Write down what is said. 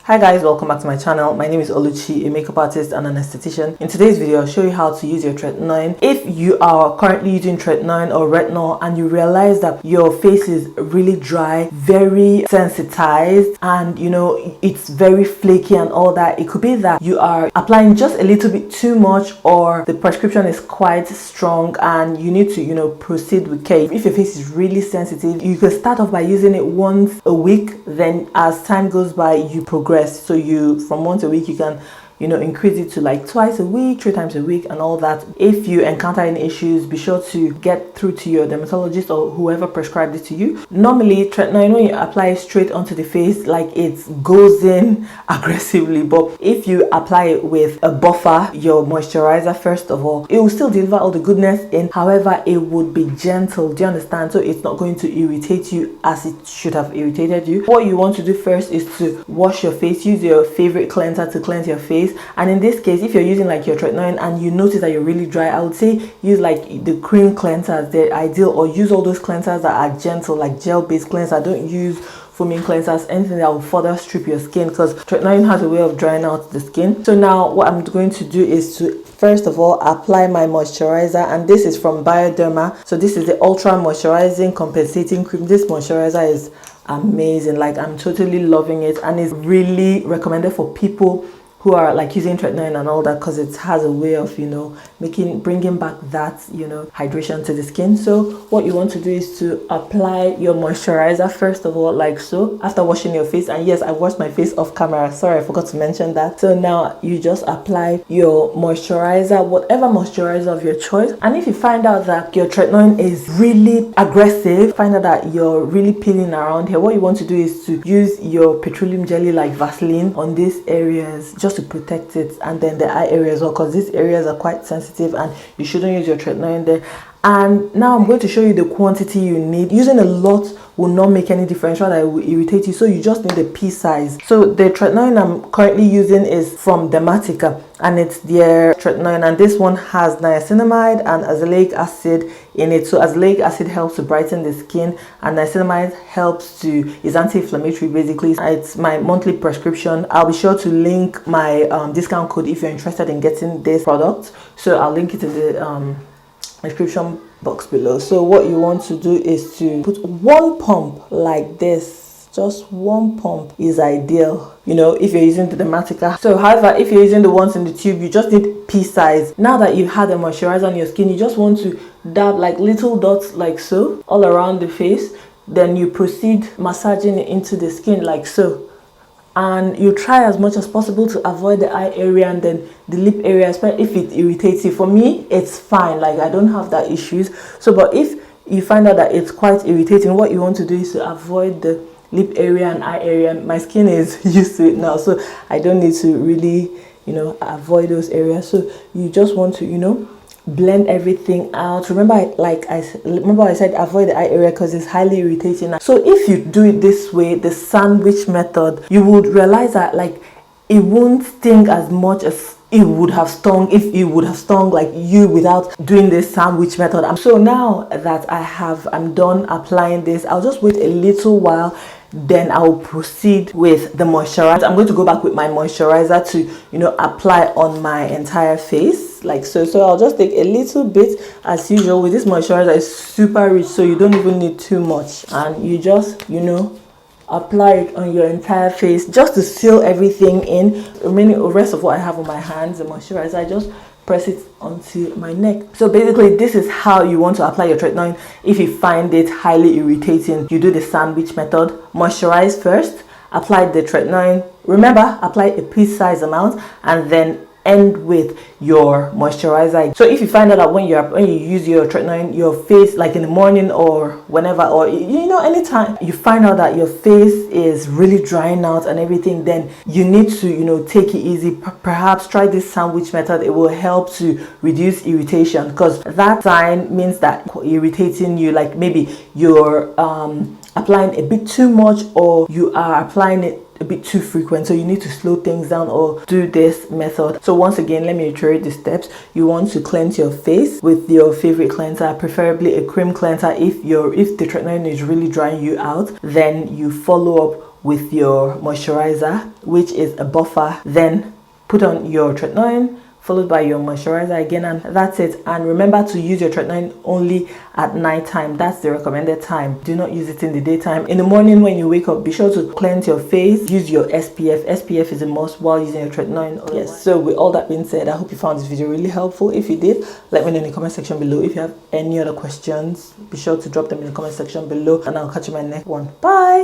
Hi guys, welcome back to my channel. My name is Oluchi, a makeup artist and an esthetician. In today's video, I'll show you how to use your Tretinoin. If you are currently using Tretinoin or retinol and you realize that your face is really dry, very sensitized, and it's very flaky and all that, it could be that you are applying just a little bit too much, or the prescription is quite strong and you need to proceed with care. If your face is really sensitive, you can start off by using it once a week. Then as time goes by, you progress. So from once a week, you can increase it to like twice a week, 3 times a week, and all that. If you encounter any issues, be sure to get through to your dermatologist or whoever prescribed it to you. Normally, Tretinoin, when you apply it straight onto the face, like it goes in aggressively. But if you apply it with a buffer, your moisturizer first of all, it will still deliver all the goodness in. However, it would be gentle. Do you understand? So it's not going to irritate you as it should have irritated you. What you want to do first is to wash your face. Use your favorite cleanser to cleanse your face. And in this case, if you're using like your Tretinoin and you notice that you're really dry, I would say use like the cream cleansers. They're ideal. Or use all those cleansers that are gentle, like gel-based cleanser. Don't use foaming cleansers, anything that will further strip your skin, because Tretinoin has a way of drying out the skin. So now what I'm going to do is to first of all apply my moisturizer, and this is from Bioderma. So this is the Ultra Moisturizing Compensating Cream. This moisturizer is amazing. Like, I'm totally loving it, and it's really recommended for people who are like using Tretinoin and all that, because it has a way of bringing back that hydration to the skin. So what you want to do is to apply your moisturizer first of all, like so, after washing your face. And yes, I washed my face off camera, sorry, I forgot to mention that. So now you just apply your moisturizer, whatever moisturizer of your choice. And if you find out that your Tretinoin is really aggressive, find out that you're really peeling around here, what you want to do is to use your petroleum jelly like Vaseline on these areas, just to protect it, and then the eye area as well, because these areas are quite sensitive and you shouldn't use your Tretinoin there. And now I'm going to show you the quantity you need. Using a lot will not make any difference, rather it will irritate you. So you just need a pea size. So the Tretinoin I'm currently using is from Dermatica, and it's their Tretinoin, and this one has niacinamide and azelaic acid in it. So azelaic acid helps to brighten the skin, and niacinamide is anti-inflammatory basically. It's my monthly prescription. I'll be sure to link my discount code if you're interested in getting this product. So I'll link it in the description box below. So what you want to do is to put 1 pump like this. Just 1 pump is ideal, if you're using the Dermatica. So however, if you're using the ones in the tube, you just need pea size. Now that you've had the moisturizer on your skin, you just want to dab like little dots like so all around the face. Then you proceed massaging it into the skin like so. And you try as much as possible to avoid the eye area and then the lip area, especially if it irritates you. For me, it's fine, like I don't have that issues. So but if you find out that it's quite irritating, what you want to do is to avoid the lip area and eye area. My skin is used to it now, so I don't need to really avoid those areas. So you just want to blend everything out. Remember I said avoid the eye area because it's highly irritating. So if you do it this way, the sandwich method, you would realize that like it won't sting as much as it would have stung if it would have stung like you without doing this sandwich method. So now that I'm done applying this, I'll just wait a little while, then I'll proceed with the moisturizer. I'm going to go back with my moisturizer to apply on my entire face like so. So I'll just take a little bit. As usual with this moisturizer, it's super rich, so you don't even need too much, and you just apply it on your entire face just to seal everything in. The rest of what I have on my hands, the moisturizer, I just press it onto my neck. So basically, this is how you want to apply your Tretinoin. If you find it highly irritating, you do the sandwich method. Moisturize first, apply the Tretinoin. Remember, apply a pea-sized amount, and then end with your moisturizer. So if you find out that when you use your Tretinoin, your face, like in the morning or whenever, or anytime you find out that your face is really drying out and everything, then you need to take it easy. Perhaps try this sandwich method. It will help to reduce irritation, because that sign means that irritating you, like maybe you're applying a bit too much, or you are applying it a bit too frequent, so you need to slow things down or do this method. So once again, let me reiterate the steps. You want to cleanse your face with your favorite cleanser, preferably a cream cleanser. If the Tretinoin is really drying you out, then you follow up with your moisturizer, which is a buffer. Then put on your tretinoin, followed by your moisturizer again, and that's it. And remember to use your tretinoin only at night time. That's the recommended time. Do not use it in the daytime. In the morning when you wake up, be sure to cleanse your face. Use your SPF. SPF is a must while using your tretinoin. Yes, so with all that being said, I hope you found this video really helpful. If you did, let me know in the comment section below. If you have any other questions, be sure to drop them in the comment section below, and I'll catch you in my next one. Bye.